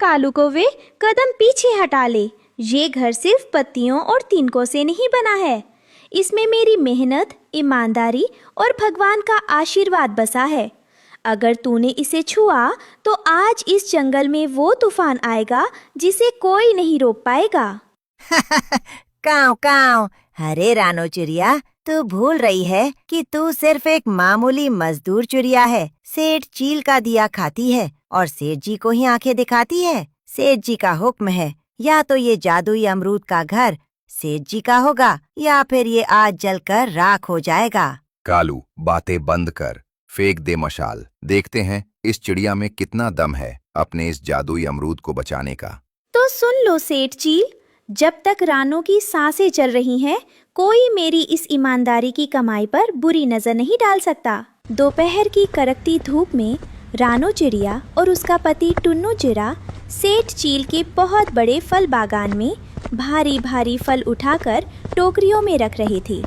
कालू कौवे कदम पीछे हटा ले। ये घर सिर्फ पत्तियों और तिनकों से नहीं बना है। इसमें मेरी मेहनत, ईमानदारी और भगवान का आशीर्वाद बसा है। अगर तूने इसे छुआ तो आज इस जंगल में वो तूफान आएगा जिसे कोई नहीं रोक पाएगा। काव काव। अरे रानो चिड़िया, तू भूल रही है कि तू सिर्फ एक मामूली मजदूर चिड़िया है। सेठ चील का दिया खाती है और सेठ जी को ही आंखें दिखाती है। सेठ जी का हुक्म है, या तो ये जादुई अमरूद का घर सेठ जी का होगा या फिर ये आज जलकर राख हो जाएगा। कालू, बातें बंद कर, फेंक दे मशाल। देखते हैं इस चिड़िया में कितना दम है अपने इस जादुई अमरूद को बचाने का। तो सुन लो सेठ चील, जब तक रानो की सांसें चल रही हैं, कोई मेरी इस ईमानदारी की कमाई पर बुरी नजर नहीं डाल सकता। दोपहर की कड़कती धूप में रानो चिड़िया और उसका पति टुन्नू चिड़ा सेठ चील के बहुत बड़े फल बागान में भारी भारी फल उठाकर टोकरियों में रख रहे थे।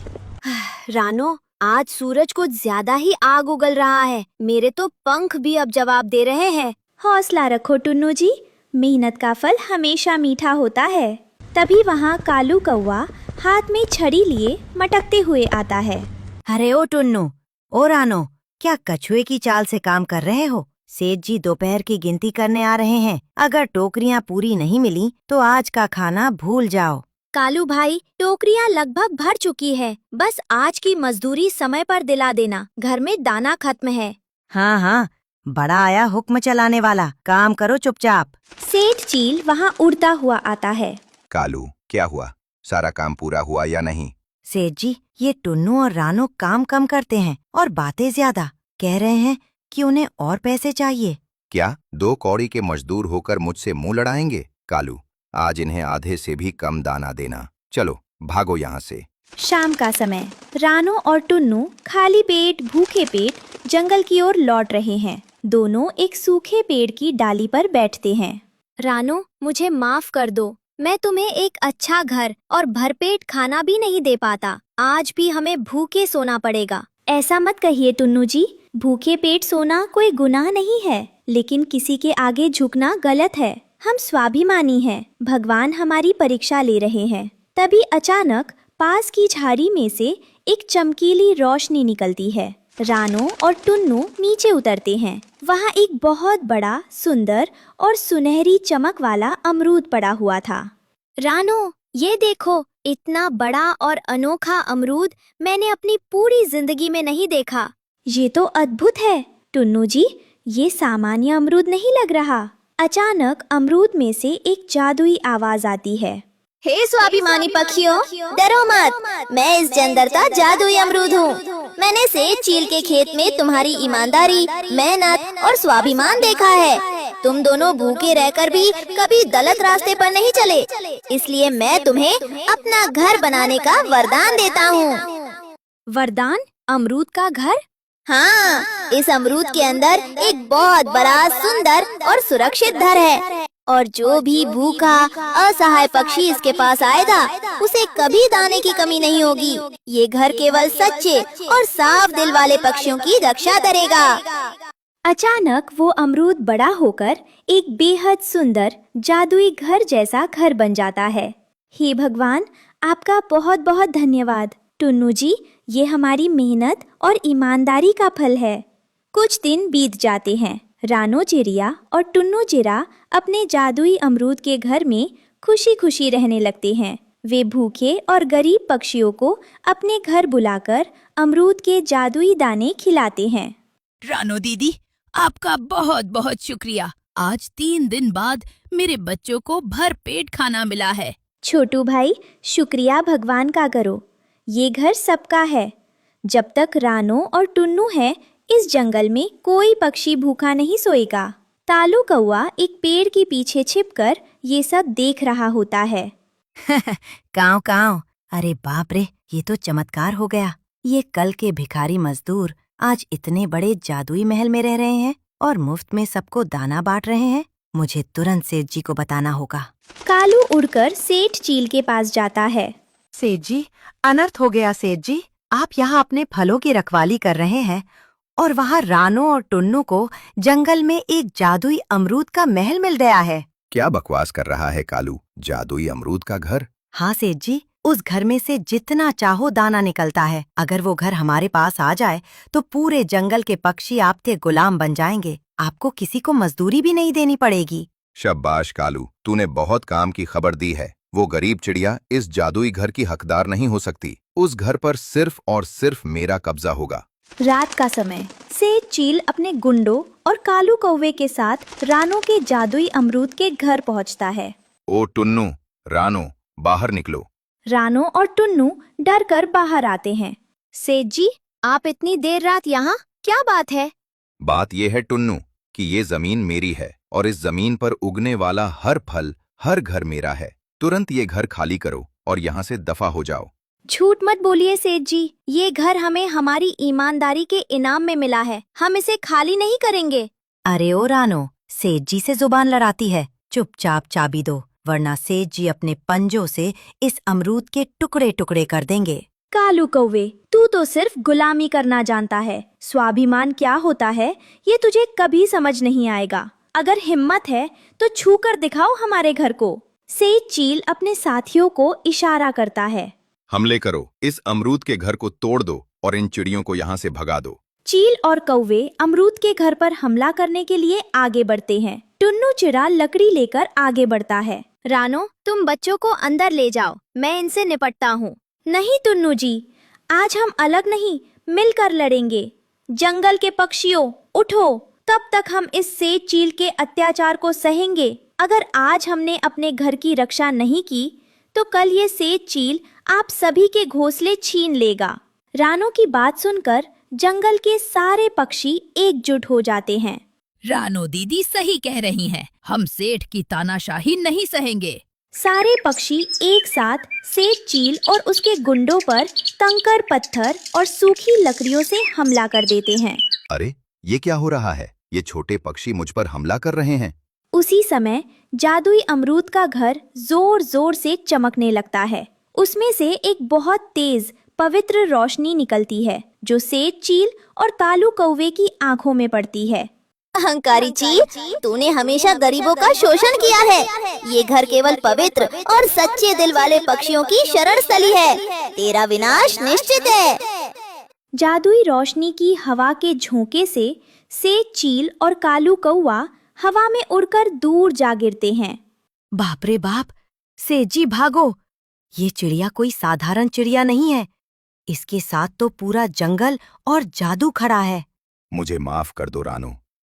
रानो, आज सूरज कुछ ज्यादा ही आग उगल रहा है। मेरे तो पंख भी अब जवाब दे रहे हैं। हौसला रखो टुन्नू जी, मेहनत का फल हमेशा मीठा होता है। तभी वहाँ कालू कौवा हाथ में छड़ी लिए मटकते हुए आता है। अरे ओ टुन्नू, ओ रानो, क्या कछुए की चाल से काम कर रहे हो? सेठ जी दोपहर की गिनती करने आ रहे हैं। अगर टोकरियां पूरी नहीं मिली तो आज का खाना भूल जाओ। कालू भाई, टोकरियां लगभग भर चुकी है। बस आज की मजदूरी समय पर दिला देना। घर में दाना खत्म है। हाँ हाँ, बड़ा आया हुक्म चलाने वाला। काम करो चुपचाप। सेठ चील वहाँ उड़ता हुआ आता है। कालू, क्या हुआ? सारा काम पूरा हुआ या नहीं? सेठ जी, ये टुन्नू और रानो काम कम करते हैं और बातें ज्यादा। कह रहे हैं कि उन्हें और पैसे चाहिए। क्या 2 कौड़ी के मजदूर होकर मुझसे मुंह लड़ाएंगे? कालू, आज इन्हें आधे से भी कम दाना देना। चलो भागो यहाँ से। शाम का समय रानो और टुन्नू खाली पेट, भूखे पेट जंगल की ओर लौट रहे हैं। दोनों एक सूखे पेड़ की डाली पर बैठते हैं। रानो, मुझे माफ कर दो। मैं तुम्हें एक अच्छा घर और भरपेट खाना भी नहीं दे पाता। आज भी हमें भूखे सोना पड़ेगा। ऐसा मत कहिए टुन्नू जी, भूखे पेट सोना कोई गुनाह नहीं है, लेकिन किसी के आगे झुकना गलत है। हम स्वाभिमानी हैं, भगवान हमारी परीक्षा ले रहे हैं। तभी अचानक पास की झाड़ी में से एक चमकीली रोशनी निकलती है। रानो और टुन्नू नीचे उतरते हैं। वहाँ एक बहुत बड़ा, सुंदर और सुनहरी चमक वाला अमरूद पड़ा हुआ था। रानो, ये देखो, इतना बड़ा और अनोखा अमरूद मैंने अपनी पूरी जिंदगी में नहीं देखा। ये तो अद्भुत है टुन्नू जी, ये सामान्य अमरूद नहीं लग रहा। अचानक अमरूद में से एक जादुई आवाज आती है। हे स्वाभिमानी पक्षियों, डरो मत। मैं इस जंदरता जादुई अमरूद हूँ। मैंने सेठ चील के खेत में तुम्हारी ईमानदारी, मेहनत और स्वाभिमान देखा है। तुम दोनों भूखे रहकर भी कभी गलत रास्ते पर नहीं चले, इसलिए मैं तुम्हें अपना घर बनाने का वरदान देता हूँ। वरदान? अमरूद का घर? हाँ, इस अमरूद के अंदर एक बहुत बड़ा, सुंदर और सुरक्षित घर है, और जो भी भूखा, असहाय पक्षी इसके पास आएगा, उसे कभी दाने की कमी नहीं होगी। ये घर केवल सच्चे और साफ दिल वाले पक्षियों की रक्षा करेगा। अचानक वो अमरूद बड़ा होकर एक बेहद सुंदर, जादुई घर जैसा घर बन जाता है। हे भगवान, आपका बहुत बहुत धन्यवाद। टुन्नू जी, ये हमारी मेहनत और ईमानदारी का फल है। कुछ दिन बीत जाते हैं। रानो चिड़िया और टुन्नू चिड़ा अपने जादुई अमरूद के घर में खुशी खुशी रहने लगते हैं। वे भूखे और गरीब पक्षियों को अपने घर बुलाकर अमरूद के जादुई दाने खिलाते हैं। रानो दीदी, आपका बहुत बहुत शुक्रिया। आज 3 दिन बाद मेरे बच्चों को भर पेट खाना मिला है। छोटू भाई, शुक्रिया भगवान का करो। ये घर सबका है। जब तक रानो और टुन्नू है, इस जंगल में कोई पक्षी भूखा नहीं सोएगा। तालू कौवा एक पेड़ के पीछे छिपकर ये सब देख रहा होता है। काव काव। अरे बाप रे, ये तो चमत्कार हो गया। ये कल के भिखारी मजदूर आज इतने बड़े जादुई महल में रह रहे हैं और मुफ्त में सबको दाना बांट रहे हैं। मुझे तुरंत सेठ जी को बताना होगा। कालू उड़कर सेठ चील के पास जाता है। सेठ जी, अनर्थ हो गया सेठ जी। आप यहाँ अपने फलों की रखवाली कर रहे हैं और वहाँ रानो और टुन्नू को जंगल में एक जादुई अमरूद का महल मिल गया है। क्या बकवास कर रहा है कालू? जादुई अमरूद का घर? हाँ सेठ जी, उस घर में से जितना चाहो दाना निकलता है। अगर वो घर हमारे पास आ जाए तो पूरे जंगल के पक्षी आपके गुलाम बन जाएंगे। आपको किसी को मजदूरी भी नहीं देनी पड़ेगी। शाबाश कालू, तूने बहुत काम की खबर दी है। वो गरीब चिड़िया इस जादुई घर की हकदार नहीं हो सकती। उस घर पर सिर्फ और सिर्फ मेरा कब्जा होगा। रात का समय सेठ चील अपने गुंडों और कालू कौवे के साथ रानो के जादुई अमरूद के घर पहुंचता है। ओ टुन्नू, रानो, बाहर निकलो। रानो और टुन्नू डर कर बाहर आते हैं। सेठ जी, आप इतनी देर रात यहाँ, क्या बात है? बात यह है टुन्नू कि ये जमीन मेरी है और इस जमीन पर उगने वाला हर फल, हर घर मेरा है। तुरंत ये घर खाली करो और यहाँ से दफा हो जाओ। झूठ मत बोलिए सेठ जी, ये घर हमें हमारी ईमानदारी के इनाम में मिला है। हम इसे खाली नहीं करेंगे। अरे ओ रानो, सेठ जी से जुबान लड़ाती है। चुपचाप चाबी दो, वरना सेठ जी अपने पंजों से इस अमरूद के टुकड़े टुकड़े कर देंगे। कालू कौवे, तू तो सिर्फ गुलामी करना जानता है। स्वाभिमान क्या होता है ये तुझे कभी समझ नहीं आएगा। अगर हिम्मत है तो छू कर दिखाओ हमारे घर को। सेठ चील अपने साथियों को इशारा करता है। हमले करो, इस अमरूद के घर को तोड़ दो और इन चिड़ियों को यहाँ से भगा दो। चील और कौवे अमरूद के घर पर हमला करने के लिए आगे बढ़ते हैं। टुन्नू चिड़ा लकड़ी लेकर आगे बढ़ता है। रानो, तुम बच्चों को अंदर ले जाओ, मैं इनसे निपटता हूँ। नहीं टुन्नू जी, आज हम अलग नहीं, मिलकर लड़ेंगे। जंगल के पक्षियों, उठो, तब तक हम इस सेठ चील के अत्याचार को सहेंगे। अगर आज हमने अपने घर की रक्षा नहीं की तो कल ये सेठ चील आप सभी के घोंसले छीन लेगा। रानो की बात सुनकर जंगल के सारे पक्षी एकजुट हो जाते हैं। रानो दीदी सही कह रही हैं। हम सेठ की तानाशाही नहीं सहेंगे। सारे पक्षी एक साथ सेठ चील और उसके गुंडों पर कंकड़ पत्थर और सूखी लकड़ियों से हमला कर देते हैं। अरे, ये क्या हो रहा है? ये छोटे पक्षी मुझ पर हमला कर रहे हैं। उसी समय जादुई अमरूद का घर जोर जोर से चमकने लगता है। उसमें से एक बहुत तेज पवित्र रोशनी निकलती है जो सेठ चील और कालू कौवे की आंखों में पड़ती है। अहंकारी चील, तूने हमेशा गरीबों का शोषण किया है। ये घर केवल पवित्र और सच्चे दिल वाले पक्षियों की शरण स्थली है। तेरा विनाश निश्चित है। जादुई रोशनी की हवा के झोंके से सेठ चील और कालू कौवा हवा में उड़कर दूर जा गिरते हैं। बाप रे बाप, सेठ जी भागो! ये चिड़िया कोई साधारण चिड़िया नहीं है। इसके साथ तो पूरा जंगल और जादू खड़ा है। मुझे माफ कर दो रानो,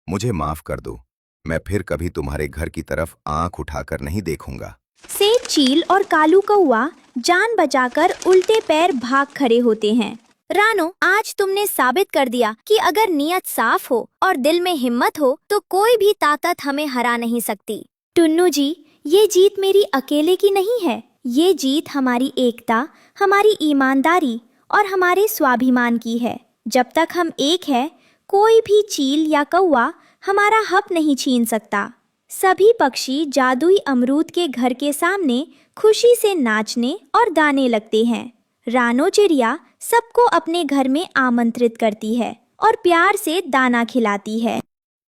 मुझे माफ कर दो। मैं फिर कभी तुम्हारे घर की तरफ आंख उठाकर नहीं देखूंगा। सेठ चील और कालू कौवा जान बचाकर उल्टे पैर भाग खड़े होते हैं। रानो, आज तुमने साबित कर दिया कि अगर नीयत साफ हो और दिल में हिम्मत हो तो कोई भी ताकत हमें हरा नहीं सकती। टुन्नू जी, ये जीत मेरी अकेले की नहीं है। ये जीत हमारी एकता, हमारी ईमानदारी और हमारे स्वाभिमान की है। जब तक हम एक हैं, कोई भी चील या कौवा हमारा हक नहीं छीन सकता। सभी पक्षी जादुई अमरूद के घर के सामने खुशी से नाचने और गाने लगते हैं। रानो चिड़िया सबको अपने घर में आमंत्रित करती है और प्यार से दाना खिलाती है।